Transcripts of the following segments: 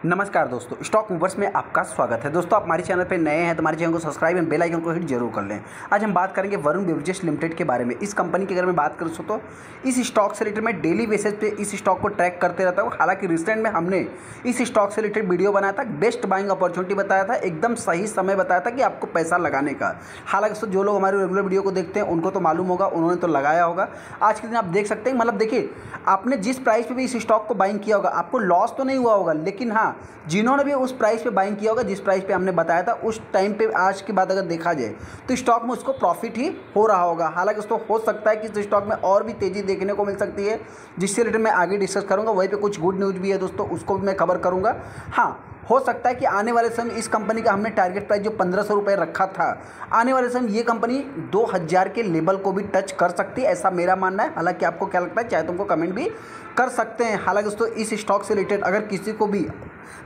नमस्कार दोस्तों, stock movers में आपका स्वागत है। दोस्तों, आप हमारे चैनल पर नए हैं तो हमारे चैनल को सब्सक्राइब एंड बेल आइकन को हिट जरूर कर लें। आज हम बात करेंगे वरुण बेवरेजेस लिमिटेड के बारे में। इस कंपनी की अगर मैं बात करूँ तो इस स्टॉक से रिलेटेड मैं डेली बेसिस पे इस स्टॉक को ट्रैक करते रहता हूँ। हालांकि रिसेंट में हमने इस स्टॉक से रिलेटेड वीडियो बनाया था, बेस्ट बाइंग अपॉर्चुनिटी बताया था, एकदम सही समय बताया था कि आपको पैसा लगाने का। हालांकि दोस्तों, जो लोग हमारे रेगुलर वीडियो को देखते हैं उनको तो मालूम होगा, उन्होंने तो लगाया होगा। आज के दिन आप देख सकते हैं, मतलब देखिए, आपने जिस प्राइस पे भी इस स्टॉक को बाइंग किया होगा आपको लॉस तो नहीं हुआ होगा, लेकिन हाँ, जिन्होंने भी उस प्राइस पे बाइंग किया होगा जिस प्राइस पे हमने बताया था उस टाइम पे आज के बाद अगर देखा जाए तो स्टॉक में उसको प्रॉफिट ही हो रहा होगा। हालांकि उसको हो सकता है कि इस स्टॉक में और भी तेज़ी देखने को मिल सकती है, जिससे रिलेटेड मैं आगे डिस्कस करूँगा। वहीं पे कुछ गुड न्यूज़ भी है दोस्तों, उसको भी मैं कवर करूँगा। हाँ, हो सकता है कि आने वाले समय इस कंपनी का हमने टारगेट प्राइस जो 1500 रुपये रखा था, आने वाले समय ये कंपनी 2000 के लेवल को भी टच कर सकती है, ऐसा मेरा मानना है। हालांकि आपको क्या लगता है, चाहे तुमको कमेंट भी कर सकते हैं। हालांकि दोस्तों, इस स्टॉक से रिलेटेड अगर किसी को भी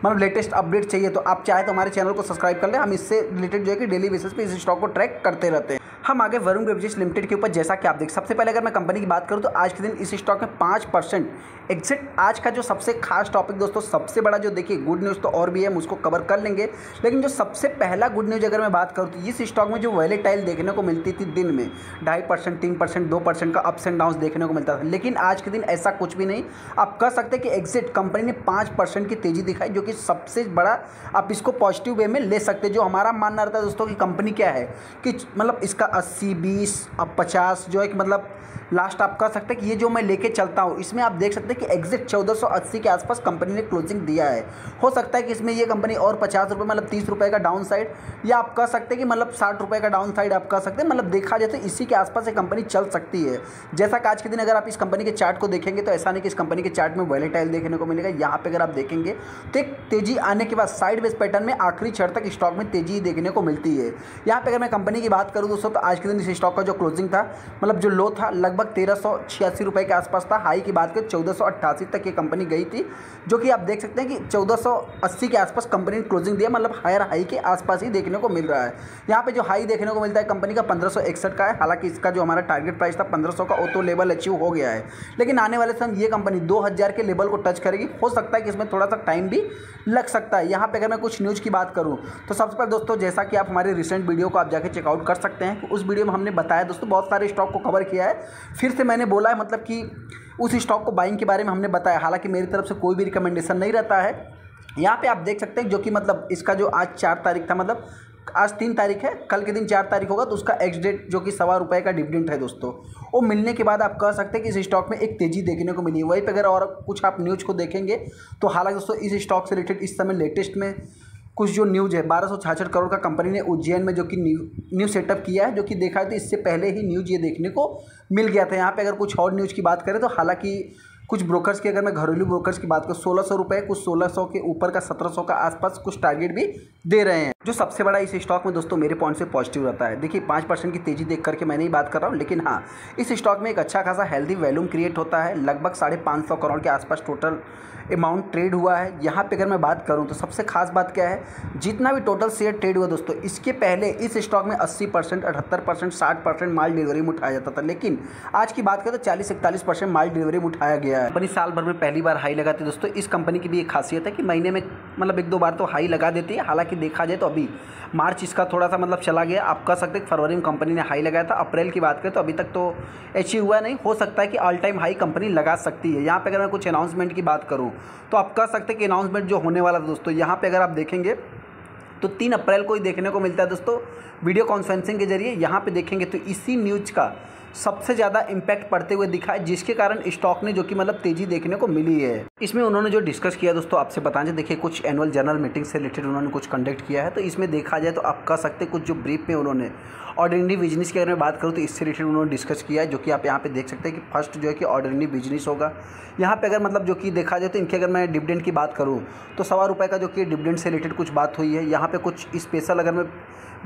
मतलब लेटेस्ट अपडेट चाहिए तो आप चाहे तो हमारे चैनल को सब्सक्राइब कर लें। हम इससे रिलेटेड जो है कि डेली बेसिस पे इस स्टॉक को ट्रैक करते रहते हैं। हम आगे वरुण बेवरेजेस लिमिटेड के ऊपर जैसा कि आप देख, सबसे पहले अगर मैं कंपनी की बात करूं तो आज के दिन इस स्टॉक में 5% एग्जिट। आज का जो सबसे खास टॉपिक दोस्तों, सबसे बड़ा जो देखिए गुड न्यूज़ तो और भी है, हम उसको कवर कर लेंगे, लेकिन जो सबसे पहला गुड न्यूज़ अगर मैं बात करूं तो इस स्टॉक में जो वॉलेटाइल देखने को मिलती थी दिन में 2.5%, 3%, 2% का अप्स एंड डाउन्स देखने को मिलता था, लेकिन आज के दिन ऐसा कुछ भी नहीं। आप कह सकते हैं कि एग्जिट कंपनी ने 5% की तेज़ी दिखाई, जो कि सबसे बड़ा आप इसको पॉजिटिव वे में ले सकते हैं। जो हमारा मानना रहता है दोस्तों कि कंपनी क्या है कि मतलब इसका 80, 20 अब 50 जो एक मतलब लास्ट आप कह सकते हैं कि ये जो मैं लेके चलता हूँ, इसमें आप देख सकते हैं कि एग्जिट 1480 के आसपास कंपनी ने क्लोजिंग दिया है। हो सकता है कि इसमें ये कंपनी और 50 रुपये मतलब 30 रुपये का डाउन साइड, या आप कह सकते हैं कि मतलब 60 रुपये का डाउन साइड आप कह सकते हैं, मतलब देखा जाए तो इसी के आसपास ये कंपनी चल सकती है। जैसा कि आज के दिन अगर आप इस कंपनी के चार्ट को देखेंगे तो ऐसा नहीं कि इस कंपनी के चार्ट में वॉलेटाइल देखने को मिलेगा। यहाँ पे अगर आप देखेंगे तो एक तेजी आने के बाद साइडवेज पैटर्न में आखिरी क्षण तक स्टॉक में तेजी देखने को मिलती है। यहाँ पे अगर मैं कंपनी की बात करूँ दोस्तों तो आज के दिन इस स्टॉक का जो क्लोजिंग था, मतलब जो लो था लगभग 1386 रुपये के आसपास था। हाई की बात करें 1488 तक ये कंपनी गई थी, जो कि आप देख सकते हैं कि 1480 के आसपास कंपनी ने क्लोजिंग दिया, मतलब हायर हाई के आसपास ही देखने को मिल रहा है। यहाँ पे जो हाई देखने को मिलता है कंपनी का 1561 का है। हालांकि इसका जो हमारा टारगेट प्राइस था 1500 का, वो तो लेवल अचीव हो गया है, लेकिन आने वाले समय ये कंपनी 2000 के लेवल को टच करेगी। हो सकता है कि इसमें थोड़ा सा टाइम भी लग सकता है। यहाँ पे अगर मैं कुछ न्यूज़ की बात करूँ तो सबसे पहले दोस्तों, जैसा कि आप हमारे रिसेंट वीडियो को आप जाके चेकआउट कर सकते हैं, उस वीडियो में हमने बताया दोस्तों, बहुत सारे स्टॉक को कवर किया है। फिर से मैंने बोला है, मतलब कि उस स्टॉक को बाइंग के बारे में हमने बताया। हालांकि मेरी तरफ से कोई भी रिकमेंडेशन नहीं रहता है। यहाँ पे आप देख सकते हैं जो कि मतलब इसका जो आज 4 तारीख था, मतलब आज 3 तारीख है, कल के दिन 4 तारीख होगा, तो उसका एक्स डेट जो कि ₹1.25 का डिविडेंड है दोस्तों, वो मिलने के बाद आप कह सकते हैं कि इस स्टॉक में एक तेज़ी देखने को मिली है। वहीं पर अगर और कुछ आप न्यूज़ को देखेंगे तो हालांकि दोस्तों इस स्टॉक से रिलेटेड इस समय लेटेस्ट में कुछ जो न्यूज़ है, 1266 करोड़ का कंपनी ने उज्जैन में जो कि न्यू सेटअप किया है, जो कि देखा है तो इससे पहले ही न्यूज़ ये देखने को मिल गया था। यहाँ पे अगर कुछ और न्यूज़ की बात करें तो हालांकि कुछ ब्रोकर्स की अगर मैं घरेलू ब्रोकर्स की बात करूँ 1600 रुपये, कुछ 1600 के ऊपर का 1700 का आसपास कुछ टारगेट भी दे रहे हैं। जो सबसे बड़ा इस स्टॉक में दोस्तों मेरे पॉइंट से पॉजिटिव रहता है, देखिए 5% की तेज़ी देख करके मैं नहीं बात कर रहा हूँ, लेकिन हाँ, इस स्टॉक में एक अच्छा खासा हेल्दी वैल्यूम क्रिएट होता है। लगभग 550 करोड़ के आसपास टोटल अमाउंट ट्रेड हुआ है। यहाँ पे अगर मैं बात करूँ तो सबसे खास बात क्या है, जितना भी टोटल शेयर ट्रेड हुआ दोस्तों, इसके पहले इस स्टॉक में 80%, 78%, 60% माल डिलीवरी में उठाया जाता था, लेकिन आज की बात करें तो 40-41% माल डिलीवरी में उठाया गया है। कंपनी साल भर में पहली बार हाई लगाती है दोस्तों। इस कंपनी की भी एक खासियत है कि महीने में मतलब 1-2 बार तो हाई लगा देती है। हालांकि देखा जाए तो अभी मार्च इसका थोड़ा सा मतलब चला गया, आप कह सकते हैं फरवरी में कंपनी ने हाई लगाया था। अप्रैल की बात करें तो अभी तक तो अचीव हुआ नहीं, हो सकता है कि ऑल टाइम हाई कंपनी लगा सकती है। यहाँ पे अगर मैं कुछ अनाउंसमेंट की बात करूँ तो आप कह सकते हैं कि अनाउंसमेंट जो होने वाला था दोस्तों, यहाँ पे अगर आप देखेंगे तो 3 अप्रैल को ही देखने को मिलता है दोस्तों, वीडियो कॉन्फ्रेंसिंग के जरिए। यहाँ पे देखेंगे तो इसी न्यूज़ का सबसे ज़्यादा इम्पैक्ट पड़ते हुए दिखा है, जिसके कारण स्टॉक ने जो कि मतलब तेज़ी देखने को मिली है। इसमें उन्होंने जो डिस्कस किया दोस्तों, आपसे बताएं, देखिए कुछ एनुअल जनरल मीटिंग से रिलेटेड उन्होंने कुछ कंडक्ट किया है। तो इसमें देखा जाए तो आप कह सकते हैं कुछ जो ब्रीफ में उन्होंने ऑर्डिनरी बिजनेस की अगर मैं बात करूँ तो इससे रिलेटेड उन्होंने डिस्कस किया है, जो कि आप यहाँ पे देख सकते हैं कि फर्स्ट जो है कि ऑर्डिनरी बिजनेस होगा। यहाँ पे अगर मतलब जो कि देखा जाए तो इनके अगर मैं डिविडेंड की बात करूँ तो ₹1.25 का जो कि डिविडेंड से रिलेटेड कुछ बात हुई है। यहाँ पे कुछ स्पेशल अगर मैं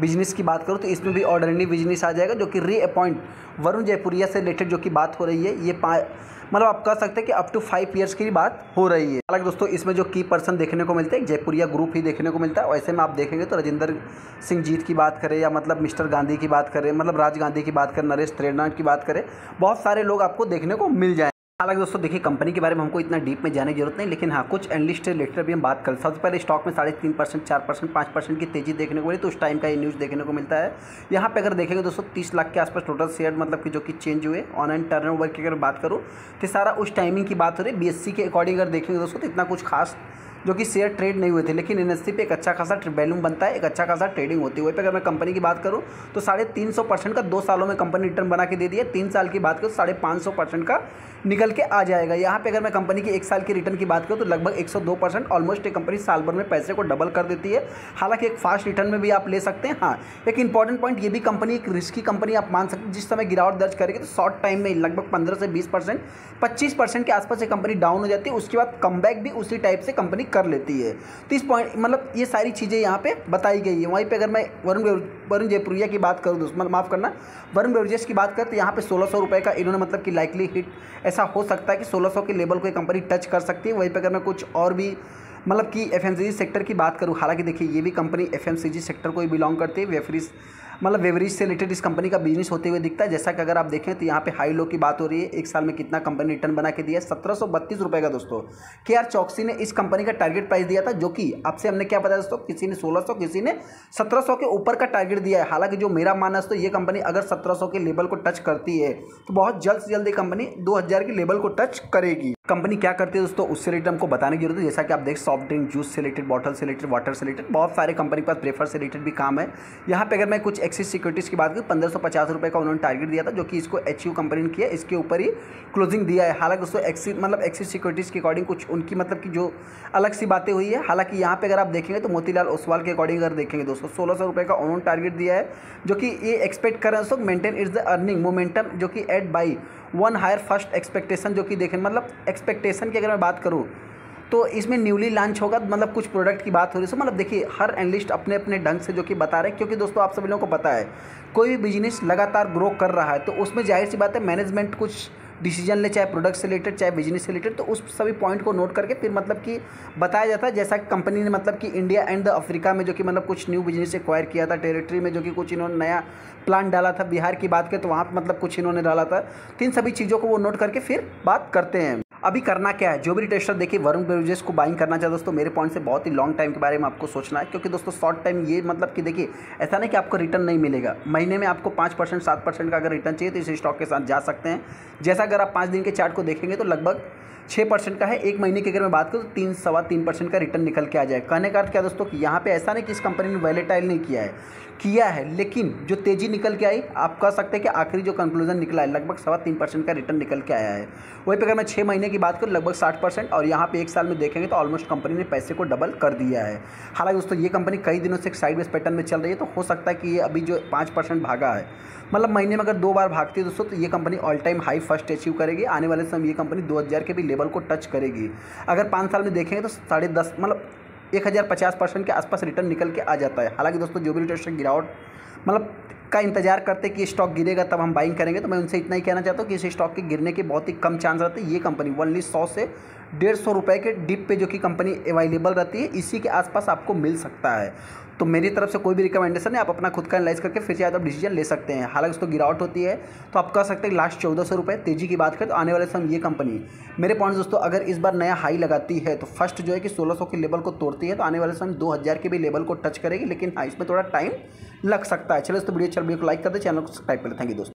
बिजनेस की बात करूँ तो इसमें भी ऑर्डिनरी बिजनेस आ जाएगा, जो कि रीअपॉइंट वरुण जयपुरिया से रिलेटेड जो कि बात हो रही है। ये मतलब आप कह सकते हैं कि अप टू 5 ईयर्स की बात हो रही है। हालांकि दोस्तों इसमें जो की पर्सन देखने को मिलते हैं जयपुरिया ग्रुप ही देखने को मिलता है। वैसे में आप देखेंगे तो राजेंद्र सिंह जीत की बात करें, या मतलब मिस्टर गांधी की बात करें, मतलब राज गांधी की बात करें, नरेश त्रेनाथ की बात करें, बहुत सारे लोग आपको देखने को मिल जाए। हालांकि दोस्तों देखिए कंपनी के बारे में हमको इतना डीप में जाने की जरूरत नहीं, लेकिन हाँ कुछ एनालिस्ट रिलेटेड भी हम बात करें। सबसे पहले स्टॉक में 3.5%, 4%, 5% की तेजी देखने को मिली, तो उस टाइम का ये न्यूज़ देखने को मिलता है। यहाँ पे अगर देखेंगे दोस्तों 30 लाख के आसपास टोटल शेयर मतलब कि जो कि चेंज हुए। ऑनलाइन टर्नओवर की अगर बात करूँ तो सारा उस टाइमिंग की बात हो रही है। BSE के अकॉर्डिंग अगर देखेंगे दोस्तों तो इतना कुछ खास जो कि शेयर ट्रेड नहीं हुए थे, लेकिन NSE पे एक अच्छा खासा वैल्यूम बनता है, एक अच्छा खासा ट्रेडिंग होती है। वहीं पे अगर मैं कंपनी की बात करूँ तो 350% का 2 सालों में कंपनी रिटर्न बना के दे दिया। 3 साल की बात करूँ 550% का निकल के आ जाएगा। यहाँ पे अगर मैं कंपनी की 1 साल की रिटर्न की बात करूँ तो लगभग 102% ऑलमोस्ट एक कंपनी साल भर में पैसे को डबल कर देती है। हालांकि एक फास्ट रिटर्न में भी आप ले सकते हैं। हाँ एक इंपॉर्टेंट पॉइंट, ये भी कंपनी एक रिस्की कंपनी आप मान सकते हैं। जिस समय गिरावट दर्ज करेगी तो शॉर्ट टाइम में लगभग 15 से 20%, 25% के आसपास ये कंपनी डाउन हो जाती है। उसके बाद कमबैक भी उसी टाइप से कंपनी कर लेती है। तो इस पॉइंट मतलब ये सारी चीज़ें यहाँ पे बताई गई है। वहीं पे अगर मैं वरुण जयपुरिया की बात करूँ दोस्तों, माफ़ करना, वरुण बेवरेजेस की बात करें तो यहाँ पे 1600 रुपये का इन्होंने मतलब कि लाइकली हिट ऐसा हो सकता है कि 1600 के लेवल को ये कंपनी टच कर सकती है। वहीं पे अगर मैं कुछ और भी मतलब कि FMCG सेक्टर की बात करूँ, हालांकि देखिए ये भी कंपनी FMCG सेक्टर को ही बिलोंग करती है। बेवरेज से रिलेटेड इस कंपनी का बिजनेस होते हुए दिखता है। जैसा कि अगर आप देखें तो यहाँ पे हाई लो की बात हो रही है। 1 साल में कितना कंपनी रिटर्न बना के दिया है, 1732 रुपये का दोस्तों। KR चौकसी ने इस कंपनी का टारगेट प्राइस दिया था, जो कि आपसे हमने क्या बताया दोस्तों, किसी ने 1600, किसी ने 1700 के ऊपर का टारगेट दिया है। हालांकि जो मेरा मानना है तो ये कंपनी अगर 1700 के लेवल को टच करती है तो बहुत जल्द से जल्द ये कंपनी 2000 के लेवल को टच करेगी। कंपनी क्या करती है दोस्तों उससे रिलेटेड हमको बताने की जरूरत है। जैसा कि आप देख सॉफ्ट ड्रिंक, जूस से रिलेटेड, बॉटल से रिलेटेड, वाटर से रिलेटेड बहुत सारे कंपनी के पास प्रेफर से रिलेटेड भी काम है। यहाँ पे अगर मैं कुछ एक्सिस सिक्योरिटीज़ की बात करूँ 1550 रुपये का उन्होंने टारगेट दिया था, जो कि इसको HU कंपनी ने किया, इसके ऊपर ही क्लोजिंग दिया है। हालांकि दोस्तों एक्सिस सिक्योरिटीज़ के अकॉर्डिंग कुछ उनकी मतलब कि जो अलग सी बातें हुई है। हालांकि यहाँ पे अगर आप देखेंगे तो मोतीलाल ओसवाल के अकॉर्डिंग अगर देखेंगे दोस्तों 1600 रुपये का उन्होंने टारगेट दिया है, जो कि ये एक्सपेक्ट कर रहे हैं दोस्तों maintain its the earning momentum, जो कि aid by 1 higher first expectation, जो कि देखें मतलब एक्सपेक्टेशन की अगर मैं बात करूँ तो इसमें न्यूली लॉन्च होगा, मतलब कुछ प्रोडक्ट की बात हो रही है। मतलब देखिए हर एनालिस्ट अपने अपने ढंग से जो कि बता रहे हैं, क्योंकि दोस्तों आप सभी लोगों को पता है कोई भी बिजनेस लगातार ग्रो कर रहा है तो उसमें जाहिर सी बात है मैनेजमेंट कुछ डिसीजन ले, चाहे प्रोडक्ट से रिलेटेड चाहे बिजनेस से रिलेटेड, तो उस सभी पॉइंट को नोट करके फिर मतलब कि बताया जाता है। जैसा कि कंपनी ने मतलब कि इंडिया एंड द अफ्रीका में जो कि मतलब कुछ न्यू बिजनेस एक्वायर किया था, टेरिटरी में जो कि कुछ इन्होंने नया प्लान डाला था। बिहार की बात करें तो वहाँ पर मतलब कुछ इन्होंने डाला था। तो इन सभी चीज़ों को वो नोट करके फिर बात करते हैं। अभी करना क्या है, जो भी रिटेस्टर देखिए वरुण बेवरेजेस को बाइंग करना चाहिए दोस्तों। मेरे पॉइंट से बहुत ही लॉन्ग टाइम के बारे में आपको सोचना है, क्योंकि दोस्तों शॉर्ट टाइम ये मतलब कि देखिए ऐसा नहीं कि आपको रिटर्न नहीं मिलेगा। महीने में आपको 5%, 7% का अगर रिटर्न चाहिए तो इस स्टॉक के साथ जा सकते हैं। जैसा अगर आप 5 दिन के चार्ट को देखेंगे तो लगभग 6% का है। एक महीने की अगर मैं बात करूँ तो 3-3.25% का रिटर्न निकल के आ जाए। कहने का अर्थ क्या दोस्तों कि यहाँ पे ऐसा नहीं कि इस कंपनी ने वैलेटाइल नहीं किया है, लेकिन जो तेज़ी निकल के आई आप कह सकते हैं कि आखिरी जो कंक्लूजन निकला है लगभग 3.25% का रिटर्न निकल के आया है। वहीं पे अगर मैं 6 महीने की बात करूँ लगभग 60%, और यहाँ पे 1 साल में देखेंगे तो ऑलमोस्ट कंपनी ने पैसे को डबल कर दिया है। हालांकि दोस्तों ये कंपनी कई दिनों से एक साइडवेज पैटर्न में चल रही है, तो हो सकता है कि ये अभी जो 5% भागा है, मतलब महीने में अगर 2 बार भागती है दोस्तों, तो ये company all time high first achieve करेगी। आने वाले समय ये कंपनी 2000 के भी लेवल को टच करेगी। अगर 5 साल में देखेंगे तो 10.5 मतलब 1050% के आसपास रिटर्न निकल के आ जाता है। हालांकि दोस्तों जो भी रिटर्न गिरावट मतलब का इंतजार करते कि स्टॉक गिरेगा तब हम बाइंग करेंगे, तो मैं उनसे इतना ही कहना चाहता हूँ कि इस स्टॉक के गिरने के बहुत ही कम चांस रहते हैं। ये कंपनी ओनली 100 से 150 रुपये के डिप पे जो कि कंपनी अवेलेबल रहती है, इसी के आसपास आपको मिल सकता है। तो मेरी तरफ से कोई भी रिकमेंडेशन है, आप अपना खुद का एनालाइज करके फिर चाहे तो आप डिसीजन ले सकते हैं। हालांकि उसको गिरावट होती है तो आप कह सकते हैं लास्ट 1400 रुपये तेजी की बात करें तो आने वाले समय ये कंपनी मेरे पॉइंट दोस्तों अगर इस बार नया हाई लगाती है तो फर्स्ट जो है कि 1600 के लेवल को तोड़ती है तो आने वाले समय 2000 के भी लेवल को टच करेगी। लेकिन हाँ इसमें थोड़ा टाइम लग सकता है। चलो दोस्तों वीडियो को लाइक कर दे, चैनल को सब्सक्राइब कर ले। थैंक यू दोस्तों।